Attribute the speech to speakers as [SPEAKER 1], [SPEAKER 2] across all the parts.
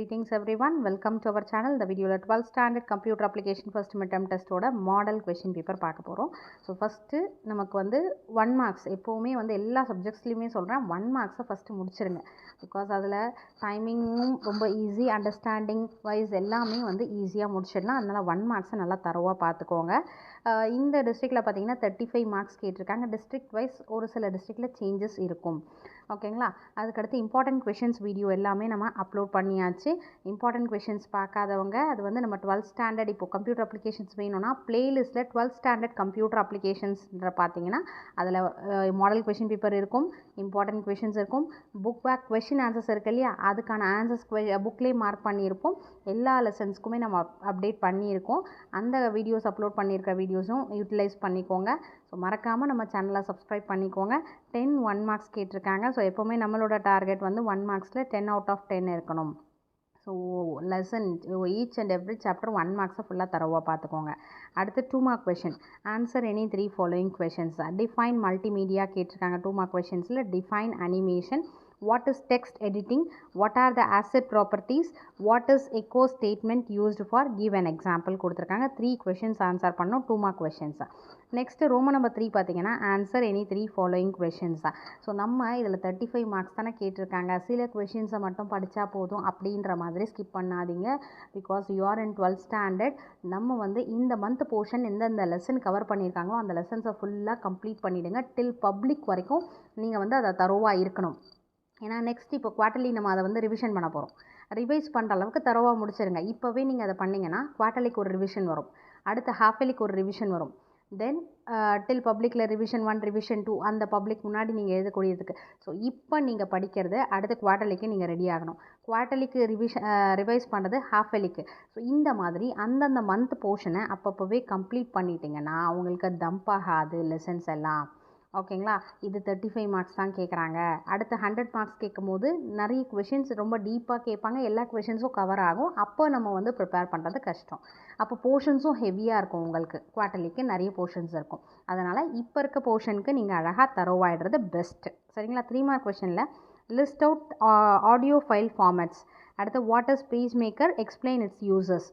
[SPEAKER 1] Greetings everyone, welcome to our channel. The video 12th standard computer application first midterm test ஓட model question paper பார்க்க போறோம். So first நமக்கு வந்து 1 marks எப்பவுமே வந்து எல்லா சப்ஜெக்ட்ஸ்லயுமே சொல்றேன் 1 marks first முடிச்சிருங்க. Because அதுல டைமிங்கும் ரொம்ப ஈஸி, அண்டர்ஸ்டாண்டிங் வைஸ் எல்லாமே வந்து ஈஸியாக முடிச்சிடலாம். அதனால 1 marks நல்லா தரவா பார்த்துக்கோங்க. இந்த டிஸ்ட்ரிக்டில் பார்த்தீங்கன்னா 35 மார்க்ஸ் கேட்டிருக்காங்க. டிஸ்ட்ரிக்ட் வைஸ் ஒரு சில டிஸ்ட்ரிக்டில் சேஞ்சஸ் இருக்கும். ஓகேங்களா? அதுக்கடுத்து இம்பார்ட்டன்ட் கொஷின்ஸ் வீடியோ எல்லாமே நம்ம அப்லோட் பண்ணியாச்சு. இம்பார்ட்டன்ட் கொஷின்ஸ் பார்க்காதவங்க அது வந்து நம்ம 12th ஸ்டாண்டர்ட் இப்போ கம்ப்யூட்டர் அப்ளிகேஷன்ஸ் வேணும்னா பிளேலிஸ்ட்டில் 12th ஸ்டாண்டர்ட் கம்ப்யூட்டர் அப்ளிகேஷன்ஸ்ன்ற பார்த்தீங்கன்னா அதில் மாடல் கொஷின் பேப்பர் இருக்கும், இம்பார்ட்டன்ட் கொஷின்ஸ் இருக்கும், புக் பேக் கொஷின் ஆன்சர்ஸ் இருக்கு இல்லையா, அதுக்கான ஆன்சர்ஸ் புக்லேயே மார்க் பண்ணியிருப்போம். எல்லா லெசன்ஸ்க்குமே நம்ம அப்டேட் பண்ணியிருக்கோம். அந்த வீடியோஸ் அப்லோட் பண்ணியிருக்க வீடியோஸும் யூட்டிலைஸ் பண்ணிக்கோங்க. ஸோ மறக்காமல் நம்ம சேனலை சப்ஸ்கிரைப் பண்ணிக்கோங்க. 10 1 மார்க்ஸ் கேட்டிருக்காங்க. ஸோ எப்போவுமே நம்மளோட டார்கெட் வந்து 1 மார்க்ஸில் 10 out of 10 இருக்கணும். So lesson each and every chapter 1 மார்க்ஸை ஃபுல்லாக தரவாக பார்த்துக்கோங்க. அடுத்து 2 mark question, answer any 3 following questions. Define multimedia கேட்டிருக்காங்க. 2 மார்க் கொஷின்ஸில் define animation, what is text editing, what are the asset properties, what is echo statement used for, give an example கொடுத்துருக்காங்க. 3 questions answer பண்ணோம். 2 mark questions. Next Roman number 3 பார்த்தீங்கன்னா answer any 3 following questions. So நம்ம இதில் 35 marks தானே கேட்டிருக்காங்க, சில கொஷின்ஸை மட்டும் படித்தா போதும் அப்படின்ற மாதிரி ஸ்கிப் பண்ணாதீங்க. Because you are in 12th standard. நம்ம வந்து இந்த மந்த் போர்ஷன் எந்தெந்த லெசன் கவர் பண்ணியிருக்காங்களோ அந்த லெசன்ஸை ஃபுல்லாக கம்ப்ளீட் பண்ணிவிடுங்க. டில் பப்ளிக் வரைக்கும் நீங்கள் வந்து அதை தரோவாக இருக்கணும். ஏன்னா நெக்ஸ்ட் இப்போ குவார்ட்டர்லி நம்ம அதை வந்து ரிவிஷன் பண்ண போகிறோம். ரிவைஸ் பண்ணுற அளவுக்கு தரோவாக முடிச்சிருங்க. இப்போவே நீங்கள் அதை பண்ணிங்கன்னா குவார்ட்டர்லிக்கு ஒரு ரிவிஷன் வரும், அடுத்த ஹாஃப்லிக்கு ஒரு ரிவிஷன் வரும், தென் டில் பப்ளிக்கில் ரிவிஷன் 1 ரிவிஷன் 2 அந்த பப்ளிக் முன்னாடி நீங்கள் எழுதக்கூடியதுக்கு. ஸோ இப்போ நீங்கள் படிக்கிறது அடுத்த குவார்ட்டர்லிக்கு நீங்கள் ரெடி ஆகணும். குவார்ட்டர்லிக்கு ரிவைஸ் பண்ணுறது ஹாஃப்லிக்கு. ஸோ இந்த மாதிரி அந்தந்த மந்த் போர்ஷனை அப்பப்போவே கம்ப்ளீட் பண்ணிட்டீங்கன்னா உங்களுக்கு தம்ப் ஆகாது லெசன்ஸ் எல்லாம். ஓகேங்களா? இது 35 மார்க்ஸ் தான் கேட்குறாங்க. அடுத்த 100 மார்க்ஸ் கேட்கும் போது நிறைய கொஷின்ஸ் ரொம்ப டீப்பாக கேட்பாங்க. எல்லா கொஷின்ஸும் கவர் ஆகும். அப்போ நம்ம வந்து ப்ரிப்பேர் பண்ணுறது கஷ்டம். அப்போ போர்ஷன்ஸும் ஹெவியாக இருக்கும். உங்களுக்கு குவார்ட்டர்லிக்கு நிறைய போர்ஷன்ஸ் இருக்கும். அதனால் இப்போ இருக்க போர்ஷனுக்கு நீங்கள் அழகாக தரோவாயிடுறது பெஸ்ட்டு. சரிங்களா? 3 மார்க் கொஷனில் list out audio file formats. அடுத்து what is page maker, explain its uses,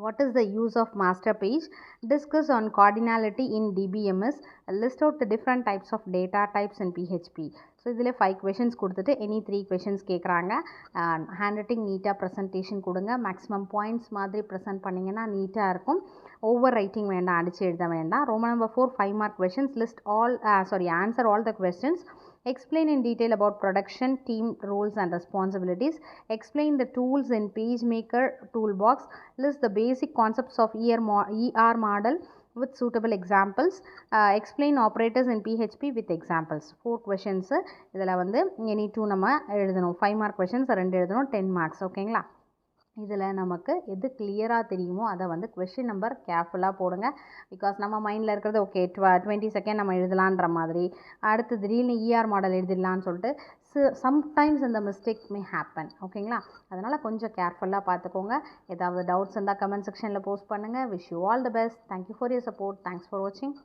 [SPEAKER 1] what is the use of master page, discuss on cardinality in DBMS, list out the different types of data types in PHP. So இதில் 5 questions கொடுத்துட்டு any 3 questions கேட்குறாங்க. Hand writing நீட்டாக presentation கொடுங்க. Maximum points மாதிரி present பண்ணிங்கன்னா நீட்டாக இருக்கும். Over writing வேண்டாம், அடித்து எழுத வேண்டாம். Roman number 4 5 mark questions. List all answer all the questions. Explain in detail about production, team roles and responsibilities. Explain the tools in PageMaker toolbox. List the basic concepts of ER model with suitable examples. Explain operators in PHP with examples. 4 questions. இதில் வந்து any 2 நம்ம எழுதணும். 5 mark questions 2 எழுதணும். 10 marks. ஓகேங்களா? இதில் நமக்கு எது கிளியராக தெரியுமோ அதை வந்து கொஷின் நம்பர் கேர்ஃபுல்லாக போடுங்க. பிகாஸ் நம்ம மைண்டில் இருக்கிறது ஓகே 20 செகண்ட் நம்ம எழுதலான்ற மாதிரி, அடுத்து திடீர்னு ER மாடல் எழுதிடலான்னு சொல்லிட்டு சம்டைம்ஸ் இந்த மிஸ்டேக் மே ஹேப்பன். ஓகேங்களா? அதனால் கொஞ்சம் கேர்ஃபுல்லாக பார்த்துக்கோங்க. ஏதாவது டவுட்ஸ் இருந்தால் கமெண்ட் செக்ஷனில் போஸ்ட் பண்ணுங்கள். Wish you all the best. Thank you for your support. Thanks for வாட்சிங்.